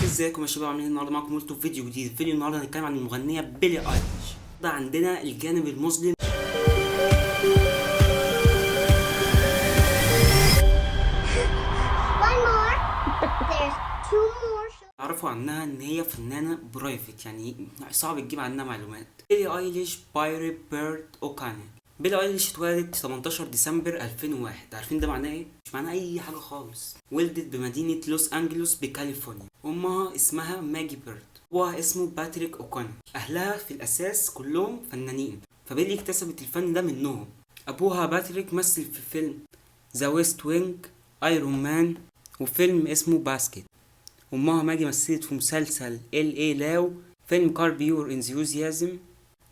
ازيكم يا شباب؟ عاملين ايه النهارده؟ معاكم مولتو في فيديو جديد. فيديو النهارده هنتكلم عن المغنيه بيلي ايليش. ده عندنا الجانب المظلم. تعرفوا عنها ان هي فنانه برايفت، يعني صعب تجيب عنها معلومات. بيلي ايليش بايري بيرد اوكاني. بيلي ايليش اتولدت 18 ديسمبر 2001. عارفين ده معناه ايه؟ مش معناه اي حاجه خالص. ولدت بمدينه لوس انجلوس بكاليفورنيا. امها اسمها ماجي بيرد، وهو اسمه باتريك اوكاني. اهلها في الاساس كلهم فنانين، فبيلي اكتسبت الفن ده منهم. ابوها باتريك مثل في فيلم ذا ويست وينج، ايرون مان، وفيلم اسمه باسكت. أمها ماجي مثلت في مسلسل اي لاو، فيلم كارب يور انثيوزيازم،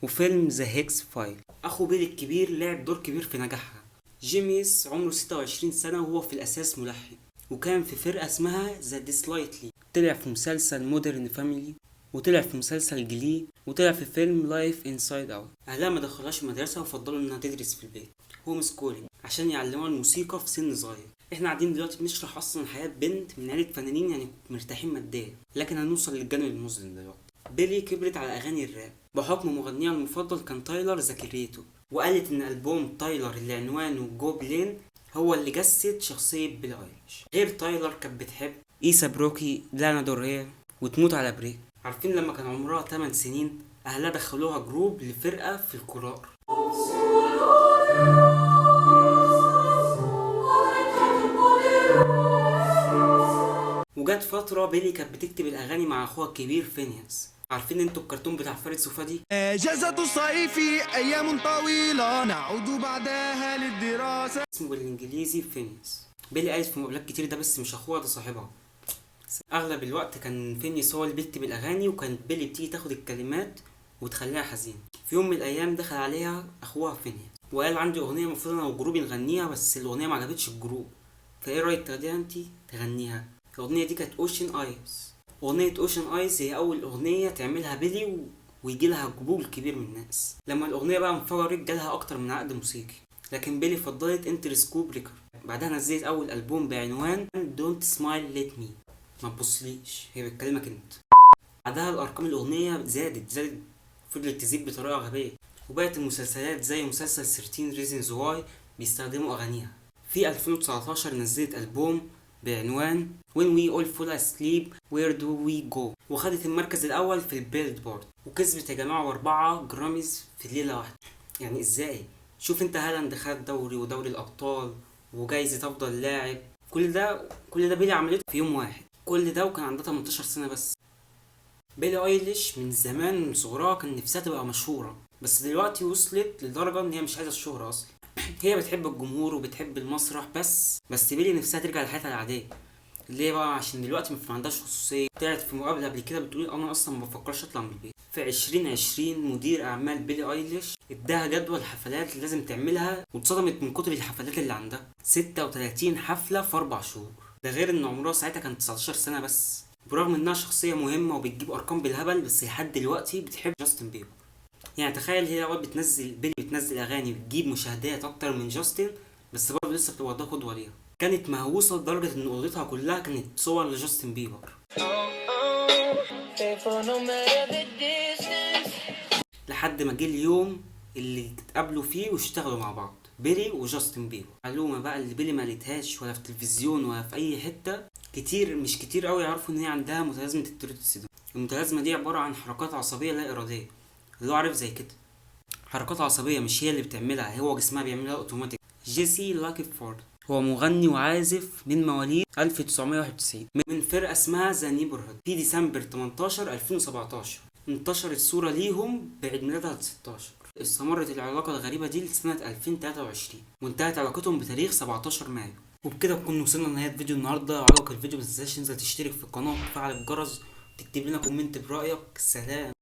وفيلم ذا هيكس فايل. أخو بيلي الكبير لعب دور كبير في نجاحها. جيميس عمره 26 سنة وهو في الأساس ملحن، وكان في فرقة اسمها ذا ديسلايتلي. طلع في مسلسل مودرن فاميلي، وطلع في مسلسل جلي، وطلع في فيلم لايف انسايد اوت. أهلها ما دخلهاش المدرسة وفضلوا إنها تدرس في البيت هوم سكولينج عشان يعلموها الموسيقى في سن صغير. احنا قاعدين دلوقتي بنشرح اصلا حياة بنت من عيلة فنانين، يعني مرتاحين ماديا، لكن هنوصل للجانب المظلم دلوقتي. بيلي كبرت على اغاني الراب بحكم مغنيها المفضل كان تايلر ذا كريتور، وقالت ان البوم تايلر اللي عنوانه جو بلين هو اللي جسد شخصية بيلي ايليش. غير تايلر كانت بتحب إيسا بروكي، لانا دوريه، وتموت على بريك. عارفين لما كان عمرها 8 سنين اهلها دخلوها جروب لفرقة في الكورال. وجت فترة بيلي كانت بتكتب الأغاني مع أخوها الكبير فينياس. عارفين انتوا الكرتون بتاع فارس وفادي؟ إجازة الصيف أيام طويلة نعود بعدها للدراسة. اسمه بالإنجليزي فينياس. بيلي قالت في مقابلات كتير ده بس مش أخوها، ده صاحبها. أغلب الوقت كان فينياس هو اللي بيكتب الأغاني، وكانت بيلي بتيجي تاخد الكلمات وتخليها حزين. في يوم من الأيام دخل عليها أخوها فينياس وقال عندي أغنية المفروض أنا وجروبي نغنيها، بس الأغنية ما عجبتش الجروب، فإيه رأيك تاخديها انتي تغنيها؟ الأغنية دي كانت اوشن ايز. أغنية اوشن ايز هي أول أغنية تعملها بيلي ويجي لها قبول كبير من الناس. لما الأغنية بقى انفجرت جالها أكتر من عقد موسيقي، لكن بيلي فضلت انتر سكوب ريكورد. بعدها نزلت أول ألبوم بعنوان دونت سمايل ليت مي، ما تبصليش، هي بتكلمك انت. بعدها الأرقام الأغنية زادت، فضلت تزيد بطريقة غبية، وبقت المسلسلات زي مسلسل 13 reasons why بيستخدموا أغانيها. في 2019 نزلت ألبوم بعنوان When We All Fall Asleep Where Do We Go، وخدت المركز الأول في البيلبورد، وكسبت يا جماعة 4 جراميز في ليلة واحدة. يعني ازاي؟ شوف انت، هالاند خد دوري ودوري الأبطال وجايزة أفضل لاعب، كل ده بيلي عملته في يوم واحد. كل ده وكان عندها 18 سنة بس. بيلي ايليش من زمان من صغرها كان نفسها تبقى مشهورة، بس دلوقتي وصلت لدرجة ان هي مش عايزة الشهرة اصلا. هي بتحب الجمهور وبتحب المسرح بس بيلي نفسها ترجع لحياتها العادية. ليه بقى؟ عشان دلوقتي ما عندهاش خصوصية. طلعت في مقابلة قبل كده بتقول انا اصلا ما بفكرش اطلع من البيت. في 2020 مدير اعمال بيلي ايليش اداها جدول الحفلات اللي لازم تعملها، واتصدمت من كتر الحفلات اللي عندها. 36 حفلة في 4 شهور. ده غير ان عمرها ساعتها كان 19 سنة بس. برغم انها شخصية مهمة وبتجيب ارقام بالهبل، بس لحد دلوقتي بتحب جاستن بيبر. يعني تخيل هي اوقات بتنزل اغاني بتجيب مشاهدات اكتر من جاستن، بس برضه لسه بتبقى ده قدوة ليها. كانت مهووسة لدرجة ان اوضتها كلها كانت صور لجاستن بيبر. لحد ما جه اليوم اللي اتقابلوا فيه واشتغلوا مع بعض بيلي وجاستن بيبر. معلومة بقى اللي بيلي ما قالتهاش ولا في التلفزيون ولا في اي حتة، مش كتير قوي يعرفوا ان هي عندها متلازمة التوريت سيندروم. المتلازمة دي عبارة عن حركات عصبية لا ارادية، اللي هو عارف زي كده، حركات عصبية مش هي اللي بتعملها، هو جسمها بيعملها اوتوماتيك. جيسي لاكيفورد هو مغني وعازف من مواليد 1991 من فرقة اسمها ذا نيبرهود. في ديسمبر 18 2017 انتشرت صورة ليهم بعيد ميلادها 16. استمرت العلاقة الغريبة دي لسنة 2023، وانتهت علاقتهم بتاريخ 17 مايو. وبكده نكون وصلنا لنهاية فيديو النهاردة. عجبك الفيديو متنساش تنزل تشترك في القناة وتفعل الجرس وتكتب لنا كومنت برأيك. سلام.